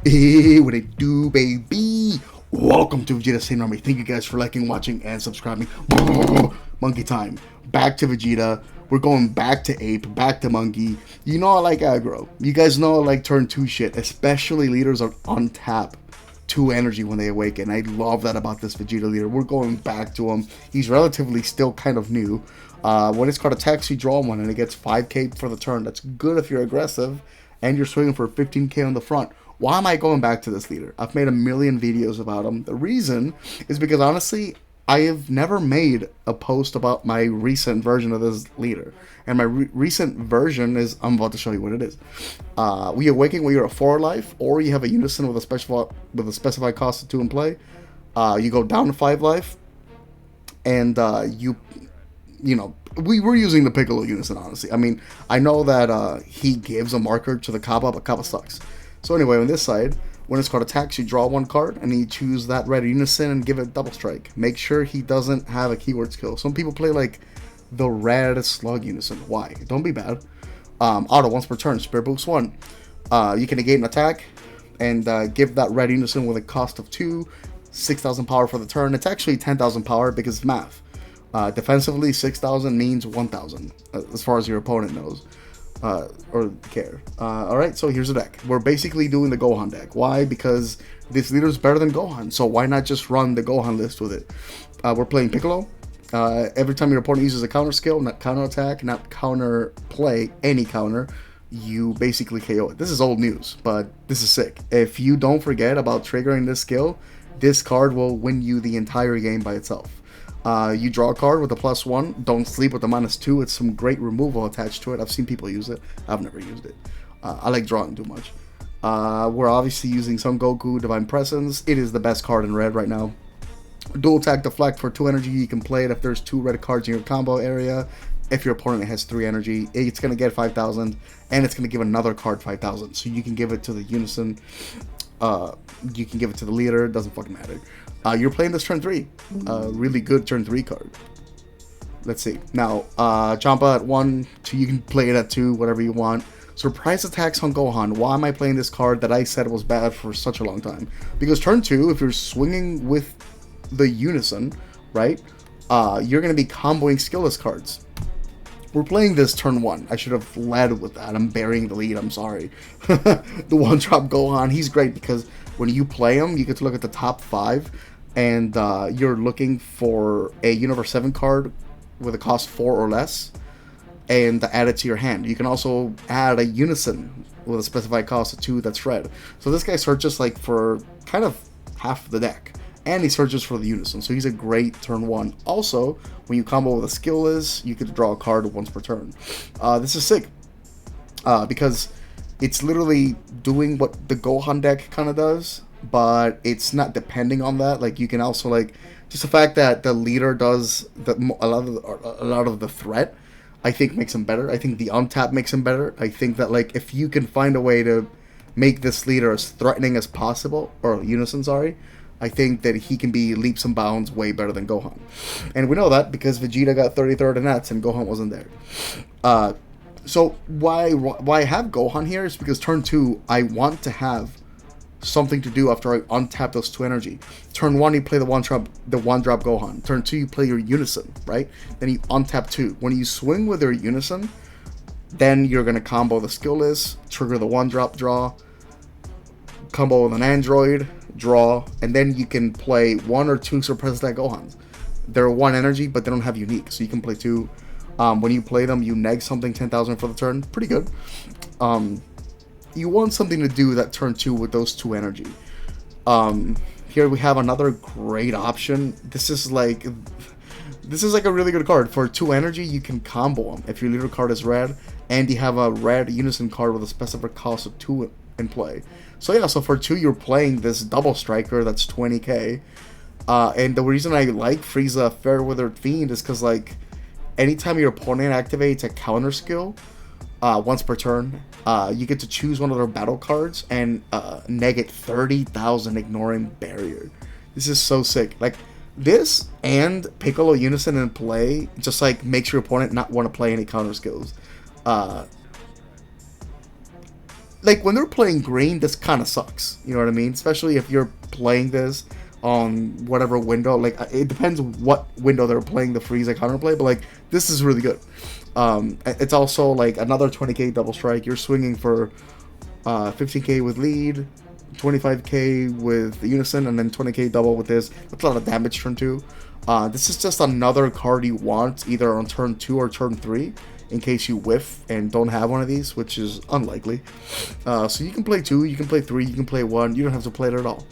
Hey, what it do, baby? Welcome to Vegeta Same Army. Thank you guys for liking, watching, and subscribing. Monkey time. Back to Vegeta. We're going back to Ape, back to Monkey. You know I like aggro. You guys know I like turn 2 shit, especially leaders are on tap 2 energy when they awaken. I love that about this Vegeta leader. We're going back to him. He's relatively still kind of new. When it's called attacks, you draw one and it gets 5k for the turn. That's good if you're aggressive and you're swinging for 15k on the front. Why am I going back to this leader? I've made a million videos about him. The reason is because honestly, I have never made a post about my recent version of this leader. And my recent version is, I'm about to show you what it is. We awaken when you're at 4 life, or you have a unison with a specified cost of 2 in play. You go down to 5 life, and you know, we were using the Piccolo unison, honestly. I mean, I know that he gives a marker to the Kappa, but Kappa sucks. So anyway, on this side, when it's called attacks, you draw 1 card, and you choose that red unison and give it double strike. Make sure he doesn't have a keyword skill. Some people play like the red slug unison. Why? Don't be bad. Auto, once per turn, Spirit Boost 1. You can negate an attack, and give that red unison with a cost of 2, 6,000 power for the turn. It's actually 10,000 power because it's math. Defensively, 6,000 means 1,000, as far as your opponent knows. Or care. Alright, so here's the deck. We're basically doing the Gohan deck. Why? Because this leader is better than Gohan, so why not just run the Gohan list with it? We're playing Piccolo. Every time your opponent uses a counter skill, not counter attack, not counter play, any counter, you basically KO it. This is old news, but this is sick. If you don't forget about triggering this skill, this card will win you the entire game by itself. You draw a card with a +1. Don't sleep with the -2. It's some great removal attached to it. I've seen people use it. I've never used it. I like drawing too much. We're obviously using Son Goku, Divine Presence. It is the best card in red right now. Dual attack deflect for 2 energy. You can play it if there's 2 red cards in your combo area. If your opponent has 3 energy, it's going to get 5,000, and it's going to give another card 5,000. So you can give it to the unison. You can give it to the leader. It doesn't fucking matter. You're playing this turn 3. Really good turn 3 card. Let's see. Now, Champa at 1, 2, you can play it at 2, whatever you want. Surprise attacks on Gohan. Why am I playing this card that I said was bad for such a long time? Because turn 2, if you're swinging with the unison, right, you're going to be comboing skillless cards. We're playing this turn 1. I should have led with that. I'm burying the lead. I'm sorry. The 1-drop Gohan, he's great because when you play him, you get to look at the top 5, and you're looking for a Universe 7 card with a cost 4 or less, and add it to your hand. You can also add a unison with a specified cost of 2 that's red. So this guy searches like for kind of half the deck. And he searches for the unison, so he's a great turn 1. Also, when you combo with a skill is, you get to draw a card once per turn. This is sick, because it's literally doing what the Gohan deck kind of does, but it's not depending on that. Like, you can also, like, just the fact that the leader does a lot of the threat, I think makes him better. I think the untap makes him better. I think that, like, if you can find a way to make this leader as threatening as possible, or unison, sorry, I think that he can be leaps and bounds way better than Gohan. And we know that because Vegeta got 33rd in nats and Gohan wasn't there. So why I have Gohan here is because turn 2, I want to have something to do after I untap those 2 energy. Turn 1, you play the one drop Gohan. Turn 2, you play your unison, right? Then you untap 2. When you swing with your unison, then you're going to combo the skill list, trigger the 1-drop draw, combo with an android, draw, and then you can play 1 or 2 Suppress Attack Gohans. They're 1 energy, but they don't have unique, so you can play 2. When you play them, you neg something 10,000 for the turn. Pretty good. You want something to do that turn 2 with those 2 energy. Here we have another great option. This is like a really good card. For 2 energy, you can combo them if your leader card is red, and you have a red unison card with a specific cost of 2 in play. So yeah, so for 2, you're playing this double striker that's 20k. And the reason I like Frieza Fairweathered Fiend is because, like, anytime your opponent activates a counter skill, once per turn, you get to choose one of their battle cards and negate 30,000 ignoring barrier. This is so sick. Like, this and Piccolo unison in play just, like, makes your opponent not want to play any counter skills. like when they're playing green, this kind of sucks. You know what I mean? Especially if you're playing this on whatever window. Like it depends what window they're playing the Frieza counterplay, but like this is really good. It's also like another 20k double strike. You're swinging for 15k with lead, 25k with the unison, and then 20k double with this. That's a lot of damage turn 2. This is just another card you want either on turn 2 or turn 3 in case you whiff and don't have one of these, which is unlikely. So you can play 2, you can play 3, you can play 1. You don't have to play it at all.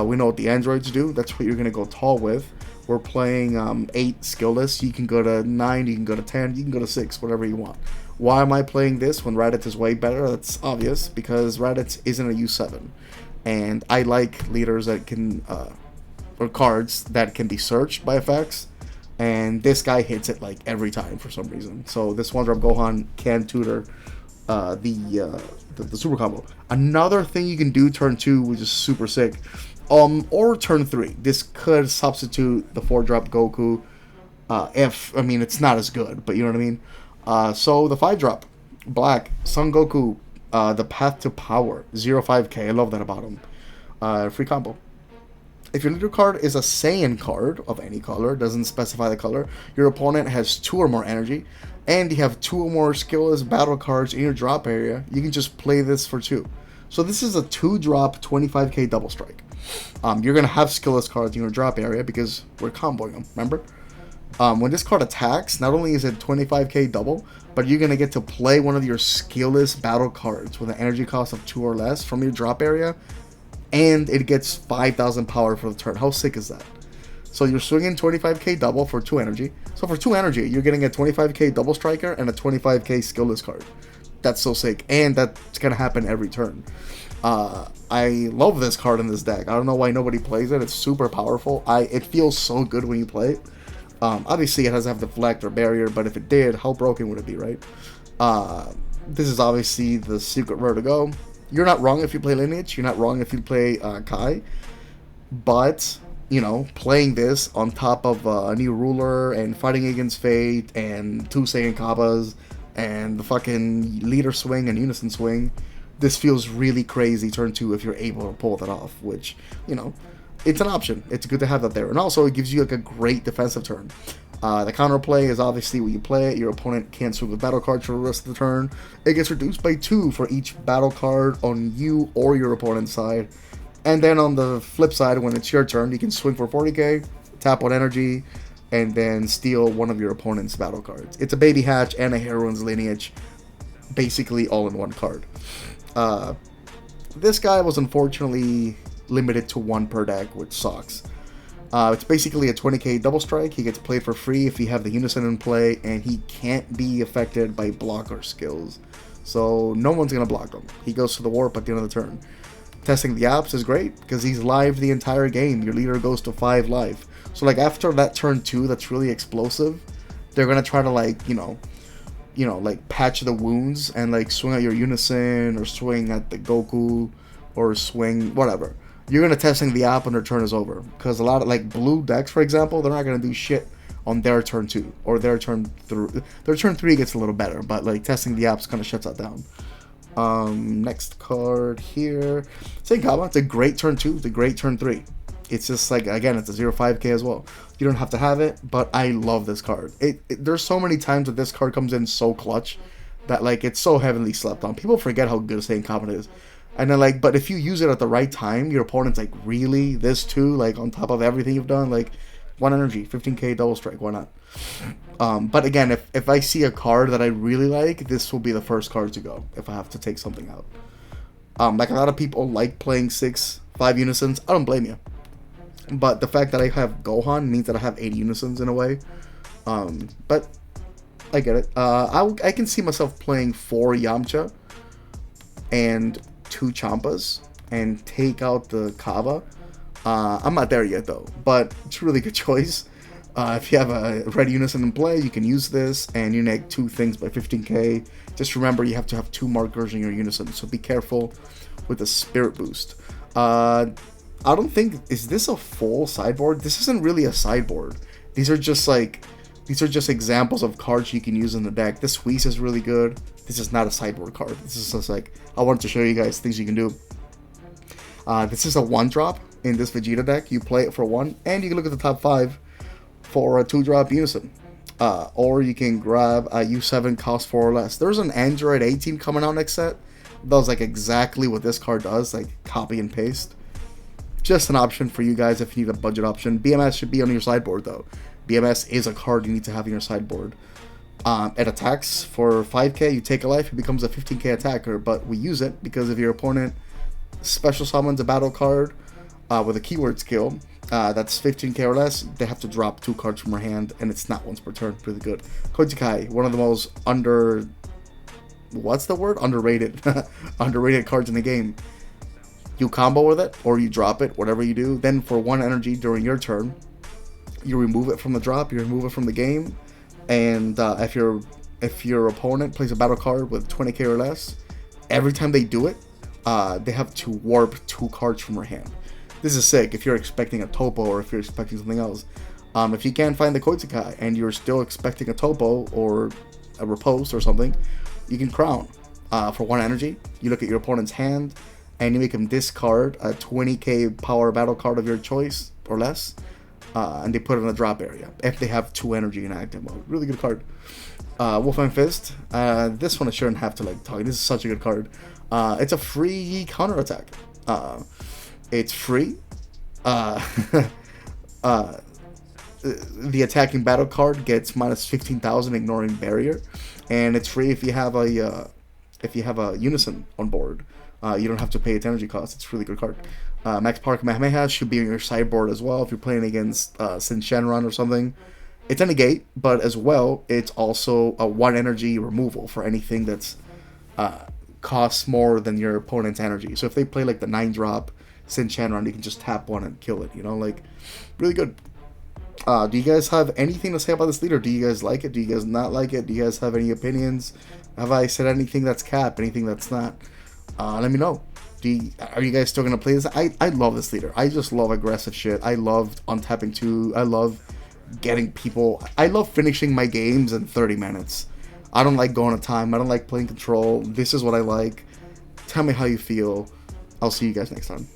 We know what the androids do. That's what you're going to go tall with. We're playing 8 skillless. You can go to 9, you can go to 10, you can go to 6, whatever you want. Why am I playing this when Raditz is way better? That's obvious, because Raditz isn't a U7. And I like leaders that can, or cards that can be searched by effects. And this guy hits it like every time for some reason. So this one drop Gohan can tutor the super combo. Another thing you can do turn 2, which is super sick, or turn 3. This could substitute the 4-drop Goku. If I mean it's not as good, but you know what I mean. So the 5-drop Black Son Goku, the Path to Power 0-5K. I love that about him. Free combo. If your leader card is a Saiyan card of any color, doesn't specify the color, your opponent has 2 or more energy, and you have 2 or more skillless battle cards in your drop area, you can just play this for 2. So this is a 2-drop 25k double strike. You're going to have skillless cards in your drop area because we're comboing them, remember? When this card attacks, not only is it 25k double, but you're going to get to play one of your skillless battle cards with an energy cost of 2 or less from your drop area, and it gets 5,000 power for the turn. How sick is that? So you're swinging 25k double for 2 energy. So for 2 energy, you're getting a 25k double striker and a 25k skillless card. That's so sick, and that's going to happen every turn. I love this card in this deck. I don't know why nobody plays it. It's super powerful. It feels so good when you play it. Obviously, it doesn't have deflect or barrier, but if it did, how broken would it be, right? This is obviously the secret where to go. You're not wrong if you play Lineage. You're not wrong if you play Kai. But, you know, playing this on top of a new ruler and fighting against Fate and 2 Saiyan Kabbas and the fucking leader swing and unison swing, this feels really crazy turn 2 if you're able to pull that off, which, you know, it's an option. It's good to have that there. And also, it gives you like a great defensive turn. The counterplay is obviously when you play it, your opponent can't swing with battle cards for the rest of the turn. It gets reduced by 2 for each battle card on you or your opponent's side. And then on the flip side, when it's your turn, you can swing for 40k, tap on energy, and then steal one of your opponent's battle cards. It's a Baby Hatch and a Heroine's Lineage, basically all in one card. This guy was unfortunately limited to 1 per deck, which sucks. It's basically a 20k double strike. He gets played for free if you have the unison in play, and he can't be affected by blocker skills. So no one's going to block him. He goes to the warp at the end of the turn. Testing the apps is great because he's live the entire game. Your leader goes to 5 life. So like after that turn 2 that's really explosive, they're going to try to like, you know, like patch the wounds and like swing at your unison or swing at the Goku or swing whatever. You're going to testing the app when their turn is over. Because a lot of, like, blue decks, for example, they're not going to do shit on their turn 2. Or their turn 3. Their turn 3 gets a little better. But, like, testing the apps kind of shuts that down. Next card here. Senkaba. It's a great turn 2. It's a great turn 3. It's just, like, again, it's a 0-5k as well. You don't have to have it. But I love this card. There's so many times that this card comes in so clutch. That, like, it's so heavily slept on. People forget how good Senkaba is. And then, like, but if you use it at the right time, your opponent's like, really? This too? Like, on top of everything you've done? Like, 1 energy, 15k double strike, why not? But again, if I see a card that I really like, this will be the first card to go if I have to take something out. Like, a lot of people like playing 6-5 unisons. I don't blame you. But the fact that I have Gohan means that I have 8 unisons in a way. But I get it. I can see myself playing 4 Yamcha and 2 Champas and take out the Kaba. I'm not there yet though, but it's a really good choice. If you have a red unison in play, you can use this and you neg 2 things by 15k. Just remember you have to have 2 markers in your unison, so be careful with the spirit boost. I don't think, is this a full sideboard? This isn't really a sideboard. These are just like These are just examples of cards you can use in the deck. This squeeze is really good. This is not a sideboard card. This is just like, I wanted to show you guys things you can do. This is a 1-drop in this Vegeta deck. You play it for 1, and you can look at the top 5 for a 2-drop Unison. Or you can grab a U7, cost 4 or less. There's an Android 18 coming out next set. That does like exactly what this card does, like copy and paste. Just an option for you guys if you need a budget option. BMS should be on your sideboard though. BMS is a card you need to have in your sideboard. It attacks for 5k, you take a life, it becomes a 15k attacker, but we use it because if your opponent special summons a battle card with a keyword skill that's 15k or less, they have to drop 2 cards from her hand, and it's not once per turn. Really good. Kojikai, one of the most underrated underrated cards in the game. You combo with it, or you drop it, whatever you do. Then for 1 energy during your turn, you remove it from the drop, you remove it from the game, and if your opponent plays a battle card with 20k or less, every time they do it, they have to warp 2 cards from her hand. This is sick if you're expecting a topo or if you're expecting something else. If you can't find the Koizukai and you're still expecting a topo or a riposte or something, you can crown. For 1 energy, you look at your opponent's hand and you make him discard a 20k power battle card of your choice or less, and they put it in the drop area if they have 2 energy in active mode. Really good card. Wolfman Fist. This one I shouldn't have to like talk. This is such a good card. It's a free counterattack. It's free. The attacking battle card gets minus 15,000, ignoring barrier, and it's free if you have a Unison on board. You don't have to pay its energy cost. It's a really good card. Max Power Kamehameha should be on your sideboard as well if you're playing against Sin Shenron or something. It's a negate, but as well, it's also a 1 energy removal for anything that's costs more than your opponent's energy. So if they play like the 9-drop Sin Shenron, you can just tap 1 and kill it. You know, like, really good. Do you guys have anything to say about this leader? Do you guys like it? Do you guys not like it? Do you guys have any opinions? Have I said anything that's cap? Anything that's not? Let me know. Are you guys still gonna play this? I love this leader. I just love aggressive shit. I love untapping 2. I love getting people. I love finishing my games in 30 minutes. I don't like going to time. I don't like playing control. This is what I like. Tell me how you feel. I'll see you guys next time.